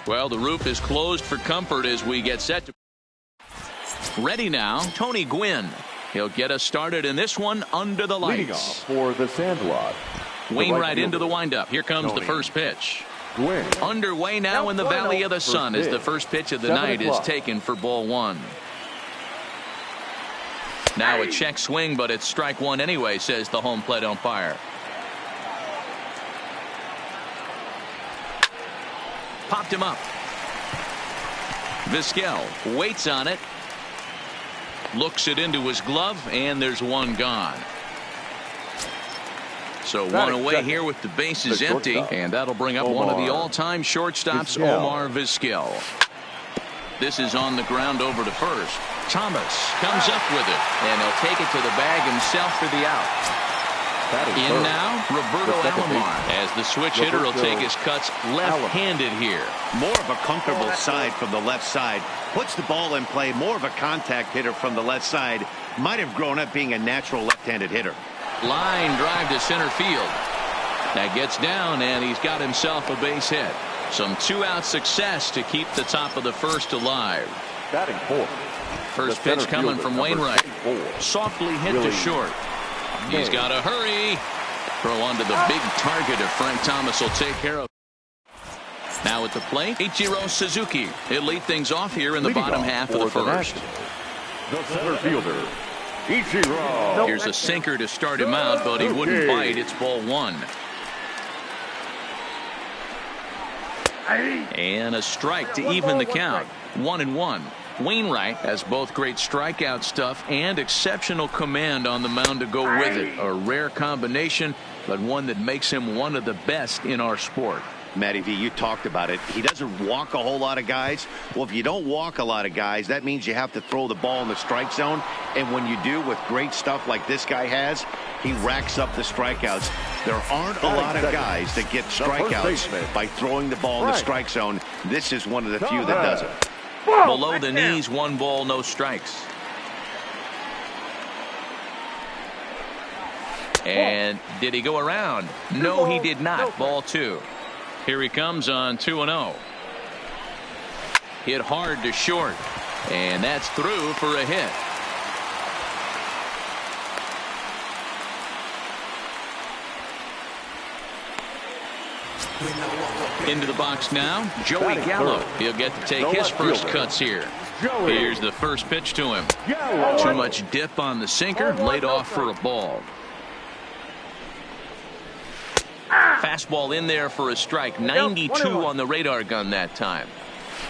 Well, the roof is closed for comfort as we get set to. Ready now, Tony Gwynn. He'll get us started in this one under the lights. Leading off for the Sandlot. Wainwright into the windup. Here comes the first pitch. Gwynn. Underway now in the Valley of the Sun as the first pitch of the night is taken for ball one. Now a check swing, but it's strike one anyway, says the home plate umpire. Popped him up. Vizquel waits on it. Looks it into his glove, and there's one gone. So one away here with the bases empty, and that'll bring up one of the all-time shortstops, Omar Vizquel. This is on the ground over to first. Thomas comes up with it, and he'll take it to the bag himself for the out. In now, Roberto Alomar, as the switch hitter will take his cuts left-handed here. More of a comfortable side from the left side. Puts the ball in play. More of a contact hitter from the left side. Might have grown up being a natural left-handed hitter. Line drive to center field. That gets down, and he's got himself a base hit. Some two-out success to keep the top of the first alive. Batting fourth. First pitch coming from Wainwright. Softly hit to short. He's got to hurry. Throw onto the big target if Frank Thomas will take care of. Now at the plate, Ichiro Suzuki. He'll lead things off here in the bottom half of the first. The center fielder, Ichiro. Here's a sinker to start him out, but he wouldn't bite. It's ball one. And a strike to even the count. 1-1. Wainwright has both great strikeout stuff and exceptional command on the mound to go with it. A rare combination, but one that makes him one of the best in our sport. Matty V, you talked about it. He doesn't walk a whole lot of guys. Well, if you don't walk a lot of guys, that means you have to throw the ball in the strike zone. And when you do, with great stuff like this guy has, he racks up the strikeouts. There aren't a lot of guys that get strikeouts by throwing the ball in the strike zone. This is one of the few that does it. Below the knees, 1 ball, no strikes. And did he go around? No, he did not. Ball 2. Here he comes on 2-0. Hit hard to short, and that's through for a hit. Into the box now, Joey Gallo. He'll get to take his first cuts here. Here's the first pitch to him. Too much dip on the sinker, laid off for a ball. Fastball in there for a strike. 92 on the radar gun that time.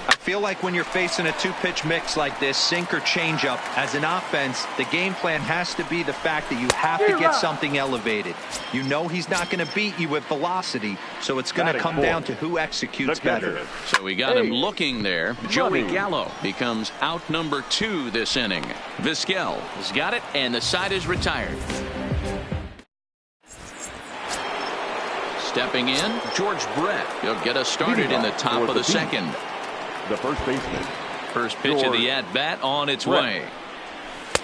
I feel like when you're facing a two-pitch mix like this, sink or changeup, as an offense, the game plan has to be the fact that you have to get something elevated. You know he's not going to beat you with velocity, so it's going to come down to who executes better. So we got him looking there. Joey Gallo becomes out number 2 this inning. Vizquel has got it, and the side is retired. Stepping in, George Brett. He'll get us started in the top of the second. The first baseman. First pitch of the at-bat on its way.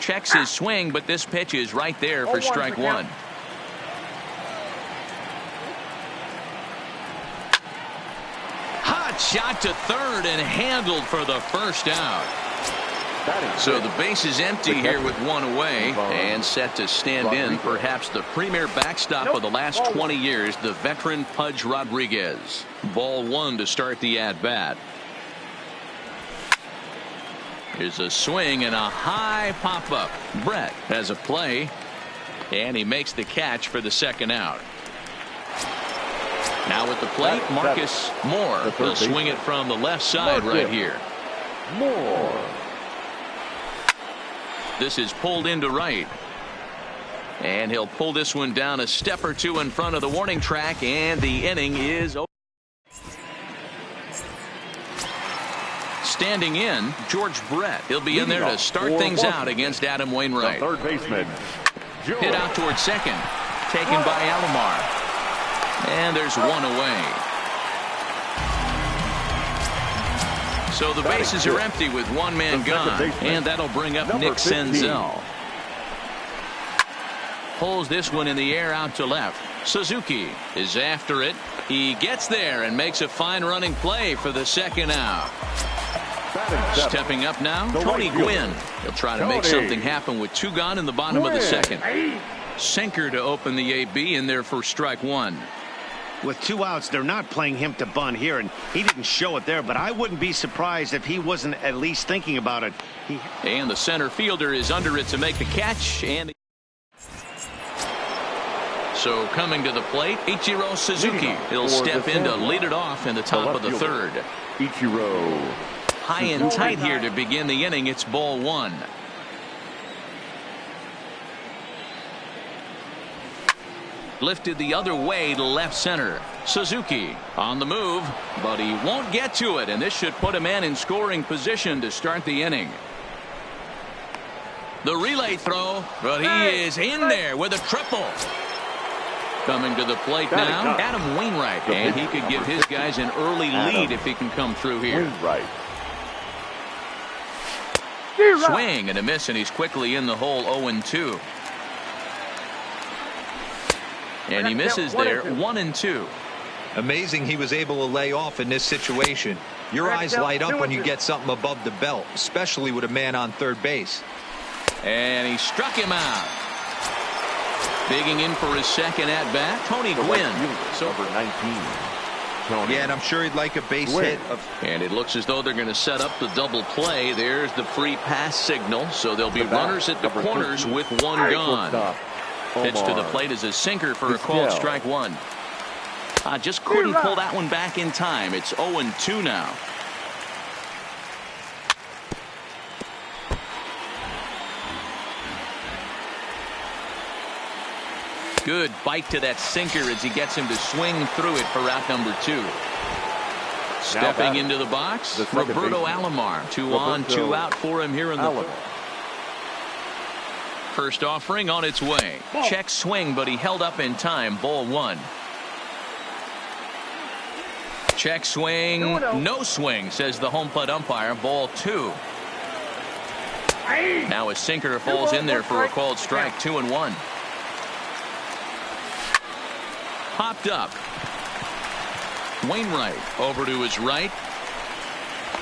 Checks his swing, but this pitch is right there for strike one. Hot shot to third and handled for the first out. So the base is empty here with 1 away and set to stand in perhaps the premier backstop of the last 20 years, the veteran Pudge Rodriguez. Ball 1 to start the at-bat. Here's a swing and a high pop-up. Brett has a play, and he makes the catch for the second out. Now at the plate, Marcus Moore. He'll swing it from the left side right here. Moore. This is pulled into right. And he'll pull this one down a step or two in front of the warning track, and the inning is over. Standing in, George Brett. He'll be in there to start things out against Adam Wainwright. The third baseman. Hit out towards second. Taken by Alomar. And there's 1 away. So the bases are empty with 1 man gone. And that'll bring up Nick Senzel. Pulls this one in the air out to left. Suzuki is after it. He gets there and makes a fine running play for the second out. Stepping up now, Tony Gwynn. He'll try to make something happen with 2 gone in the bottom of the second. Sinker to open the AB in there for strike 1. With 2 outs, they're not playing him to bunt here, and he didn't show it there, but I wouldn't be surprised if he wasn't at least thinking about it. And the center fielder is under it to make the catch. And so coming to the plate, Ichiro Suzuki. He'll step in to lead it off in the top of the third. Ichiro. High and tight here to begin the inning. It's ball 1. Lifted the other way to left center. Suzuki on the move, but he won't get to it, and this should put a man in scoring position to start the inning. The relay throw, but he is in there with a triple. Coming to the plate now, Adam Wainwright, and he could give his guys an early lead if he can come through here. Wainwright. Swing and a miss, and he's quickly in the hole. 0-2. And he misses there. 1-2. Amazing he was able to lay off in this situation. Your eyes light up when you get something above the belt, especially with a man on third base. And he struck him out. Digging in for his second at bat, Tony Gwynn. So over 19. Tony. Yeah, and I'm sure he'd like a base hit. And it looks as though they're going to set up the double play. There's the free pass signal. So there'll be runners at the corners with 1 gone. Pitch to the plate is a sinker for a called strike 1. Just couldn't pull that one back in time. It's 0-2 now. Good bite to that sinker as he gets him to swing through it for out number 2. Stepping into the box, Roberto Alomar. 2 on, 2 out for him here in the first offering on its way. Check swing, but he held up in time. Ball 1. Check swing, no swing, says the home plate umpire. Ball 2. Now a sinker falls in there for a called strike. 2-1. Popped up. Wainwright over to his right,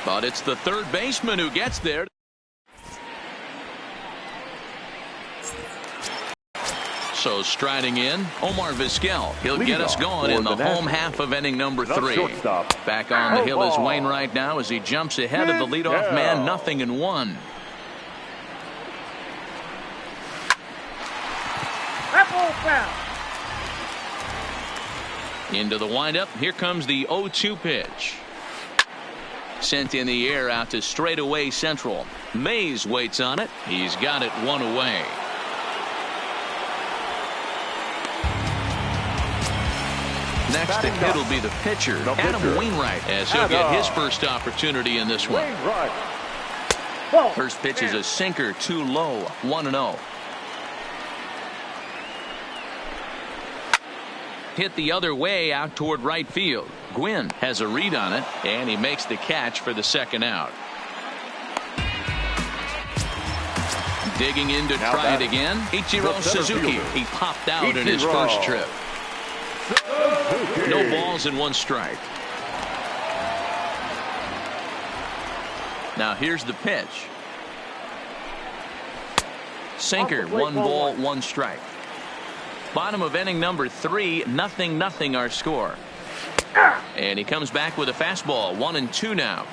but it's the third baseman who gets there. So striding in, Omar Vizquel. He'll get us going in the home half of inning number 3. Back on the hill is Wainwright now as he jumps ahead of the leadoff man. 0-1. Into the windup. Here comes the 0-2 pitch. Sent in the air out to straightaway central. Mays waits on it. He's got it 1 away. Next to hit will be the pitcher, Adam Wainwright, as he'll get his first opportunity in this one. First pitch is a sinker, too low. 1-0. Hit the other way out toward right field. Gwynn has a read on it, and he makes the catch for the second out. Digging in to try it again, Ichiro Suzuki. He popped out in his first trip. No balls and 1 strike. Now here's the pitch. Sinker, 1 ball, 1 strike. Bottom of inning number 3, 0-0 our score. And he comes back with a fastball. 1-2 now.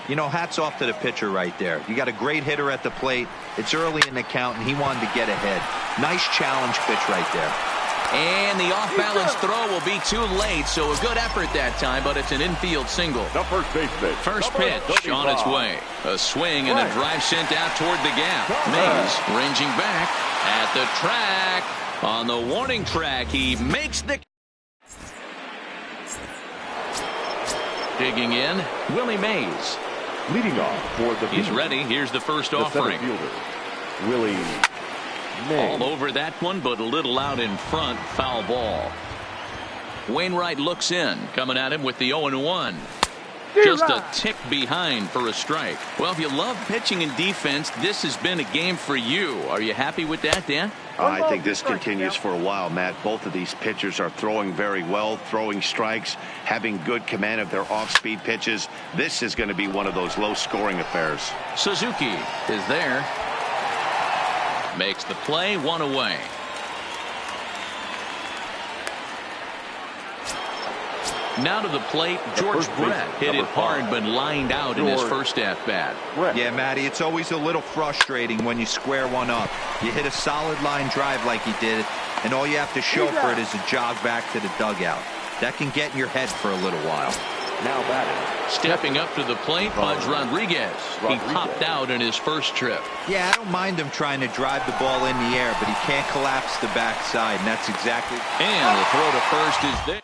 You know, hats off to the pitcher right there. You got a great hitter at the plate. It's early in the count, and he wanted to get ahead. Nice challenge pitch right there. And the off-balance throw will be too late, so a good effort that time, but it's an infield single. The first baseman. First pitch on its way. A swing and a drive sent out toward the gap. Mays ranging back at the track. On the warning track, he makes the... Digging in, Willie Mays. Leading off for the... He's ready. Here's the first offering. Willie Mays. All over that one, but a little out in front. Foul ball. Wainwright looks in. Coming at him with the 0-1. Just a tick behind for a strike. Well, if you love pitching and defense, this has been a game for you. Are you happy with that, Dan? I think this continues for a while, Matt. Both of these pitchers are throwing very well, throwing strikes, having good command of their off-speed pitches. This is going to be one of those low-scoring affairs. Suzuki is there. Makes the play, one away. Now to the plate, George Brett hit it hard but lined out in his first at-bat. Yeah, Matty, it's always a little frustrating when you square one up. You hit a solid line drive like he did, and all you have to show for it is a jog back to the dugout. That can get in your head for a little while. Now batting. Stepping up to the plate, Pudge Rodriguez. He popped out in his first trip. Yeah, I don't mind him trying to drive the ball in the air, but he can't collapse the backside, and that's exactly... And the throw to first is there.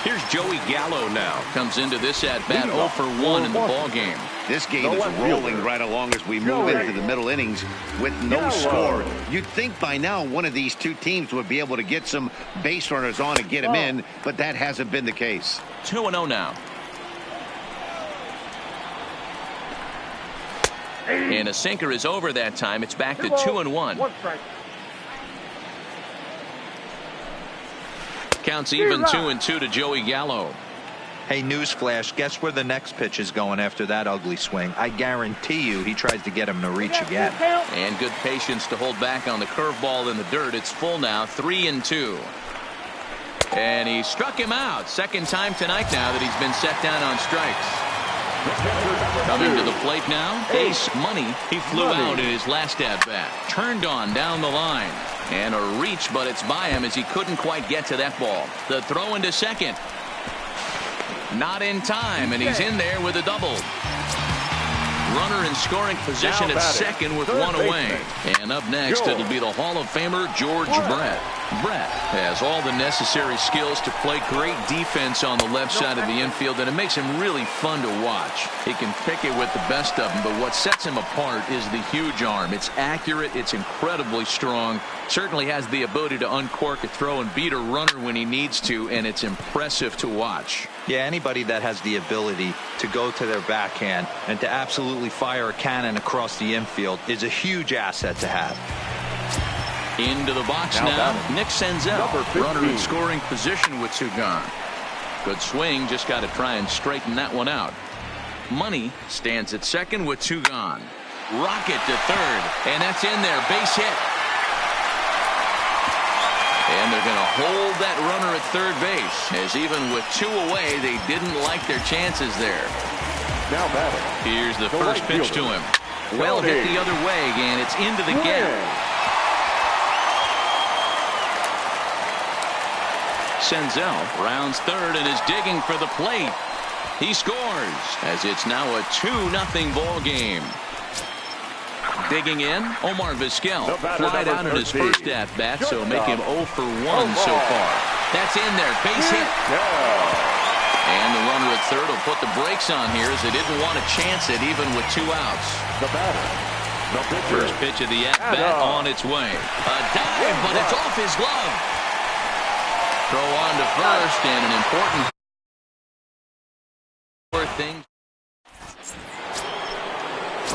Here's Joey Gallo now. Comes into this at-bat 0 for 1 in the ballgame. This game is rolling right along as we move into the middle innings with no score. You'd think by now one of these two teams would be able to get some base runners on and get them in, but that hasn't been the case. 2-0 now. And a sinker is over that time. It's back to 2-1. Counts even 2-2 to Joey Gallo. Hey, newsflash, guess where the next pitch is going after that ugly swing? I guarantee you he tries to get him to reach again. And good patience to hold back on the curveball in the dirt. It's full now, 3-2. And he struck him out. Second time tonight now that he's been set down on strikes. Coming to the plate now, Ace Money. He flew out in his last at-bat. Turned on down the line. And a reach, but it's by him as he couldn't quite get to that ball. The throw into second. Not in time, and he's in there with a double. Runner in scoring position at second with one away. And up next, it'll be the Hall of Famer George Brett. Brett has all the necessary skills to play great defense on the left side of the infield, and it makes him really fun to watch. He can pick it with the best of them, but what sets him apart is the huge arm. It's accurate, it's incredibly strong, certainly has the ability to uncork a throw and beat a runner when he needs to, and it's impressive to watch. Yeah, anybody that has the ability to go to their backhand and to absolutely fire a cannon across the infield is a huge asset to have. Into the box now, Nick Senzel, runner in scoring position with two gone. Good swing, just got to try and straighten that one out. Money stands at second with two gone. Rocket to third, and that's in there, base hit. And they're going to hold that runner at third base, as even with two away, they didn't like their chances there. Now batting. Here's the first pitch to him. Well hit the other way, and it's into the gap. Senzel rounds third and is digging for the plate. He scores as it's now a 2-0 ball game. Digging in, Omar Vizquel flied out in his first at-bat, so make him 0 for 1 so far. That's in there, base hit. And the runner at third will put the brakes on here as they didn't want to chance it even with two outs. The batter. First pitch of the at-bat on its way. A dive, but it's off his glove. Throw on to first, and an important thing.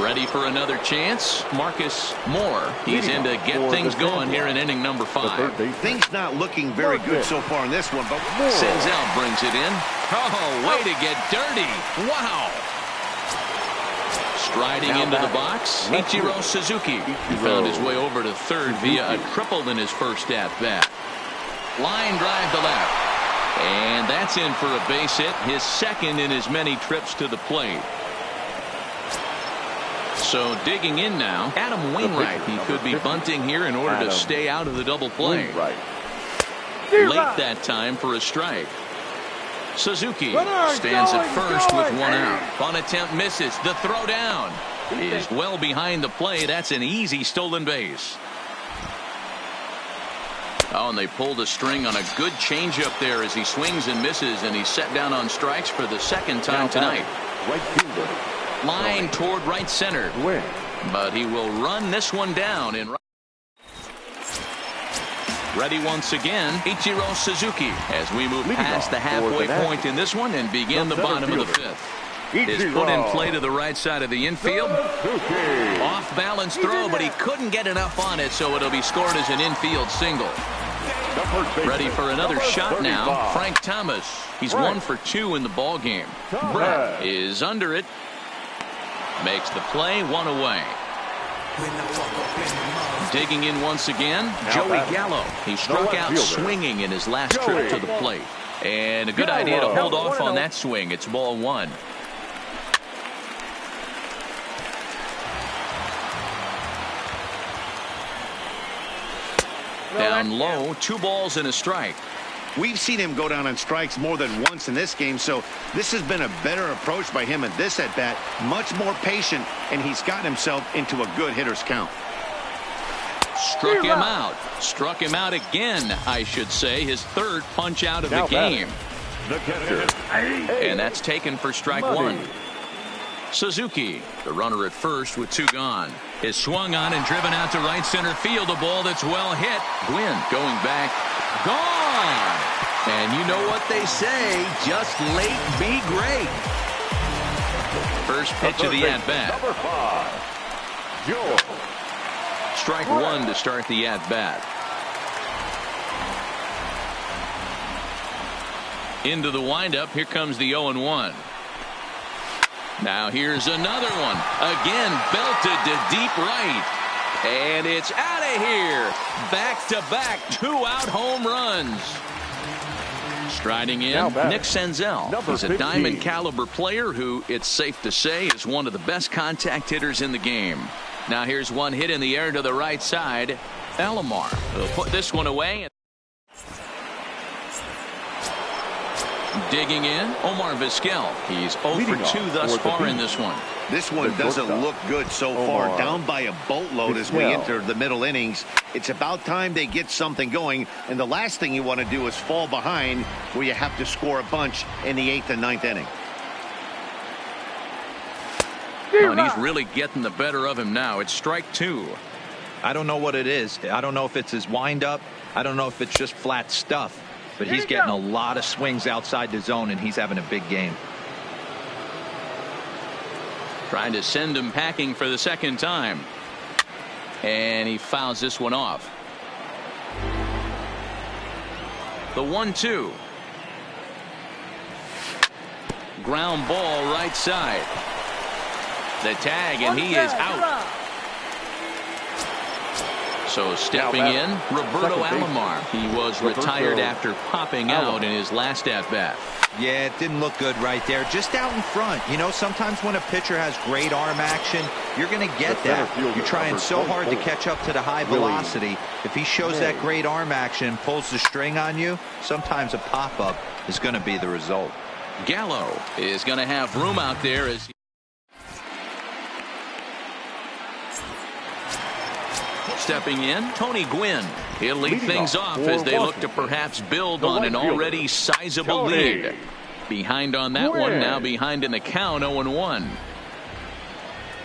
Ready for another chance. Marcus Moore. He's in to get things going here in inning number 5. Things not looking very good so far in this one, but Senzel brings it in. Oh, way to get dirty. Wow. Striding into the box, Ichiro Suzuki. He found his way over to third via a triple in his first at-bat. Line drive to left. And that's in for a base hit, his second in as many trips to the plate. So digging in now, Adam Wainwright. He could be bunting here in order to stay out of the double play. Late that time for a strike. Suzuki stands at first with one out. Fun attempt misses. The throw down is well behind the play. That's an easy stolen base. Oh, and they pulled a string on a good changeup there as he swings and misses, and he's set down on strikes for the second time tonight. Line toward right center. But he will run this one down. Ready once again, Ichiro Suzuki, as we move past the halfway point in this one and begin the bottom of the fifth. Is put in play to the right side of the infield. Off balance throw, but he couldn't get enough on it, so it'll be scored as an infield single. Ready for another shot now, Frank Thomas. He's 1 for 2 in the ball game. Brett is under it. Makes the play, 1 away. Digging in once again, Joey Gallo. He struck out swinging in his last trip to the plate. And a good idea to hold off on that swing. It's ball 1. Down low, 2 balls and a strike. We've seen him go down on strikes more than once in this game, so this has been a better approach by him at this at-bat. Much more patient, and he's gotten himself into a good hitter's count. Struck him out. Struck him out again, I should say. His 3rd punch out of the game. The catcher. And that's taken for strike 1. Suzuki, the runner at first with 2 gone, is swung on and driven out to right center field. A ball that's well hit. Gwynn going back. Gone. And you know what they say, just late be great. First pitch of the at-bat. Number 5, Joe. Strike 1 to start the at-bat. Into the windup. Here comes the 0-1. Now here's another one. Again, belted to deep right. And it's out of here. Back-to-back 2-out home runs. Striding in, Nick Senzel. He's a diamond caliber player who, it's safe to say, is one of the best contact hitters in the game. Now here's one hit in the air to the right side. Alomar will put this one away. Digging in, Omar Vizquel. He's 0 for 2 thus far in this one. This one doesn't look good so far. Down by a boatload as we enter the middle innings. It's about time they get something going. And the last thing you want to do is fall behind where you have to score a bunch in the 8th and 9th inning. Oh, and he's really getting the better of him now. It's strike 2. I don't know what it is. I don't know if it's his windup. I don't know if it's just flat stuff. But he's getting a lot of swings outside the zone, and he's having a big game. Trying to send him packing for the 2nd time. And he fouls this one off. The 1-2. Ground ball right side. The tag, and he is out. So stepping in, Roberto Alomar. He was retired after popping out in his last at-bat. Yeah, it didn't look good right there. Just out in front. You know, sometimes when a pitcher has great arm action, you're going to get that. You're trying so hard to catch up to the high velocity. If he shows that great arm action, pulls the string on you, sometimes a pop-up is going to be the result. Gallo is going to have room out there as he stepping in, Tony Gwynn. He'll lead things off as they look to perhaps build on an already sizable lead. Behind on that one, now behind in the count, 0-1.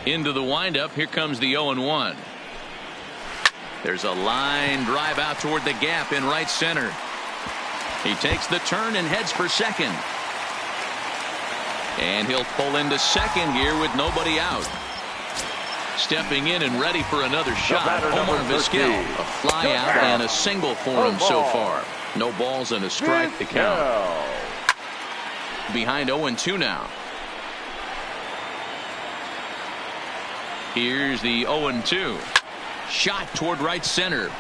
Into the windup, here comes the 0-1. There's a line drive out toward the gap in right center. He takes the turn and heads for second. And he'll pull into second here with nobody out. Stepping in and ready for another shot, Omar Vizquel. A fly out and a single for him so far. No balls and a strike to count. Behind 0-2 now. Here's the 0-2. Shot toward right center.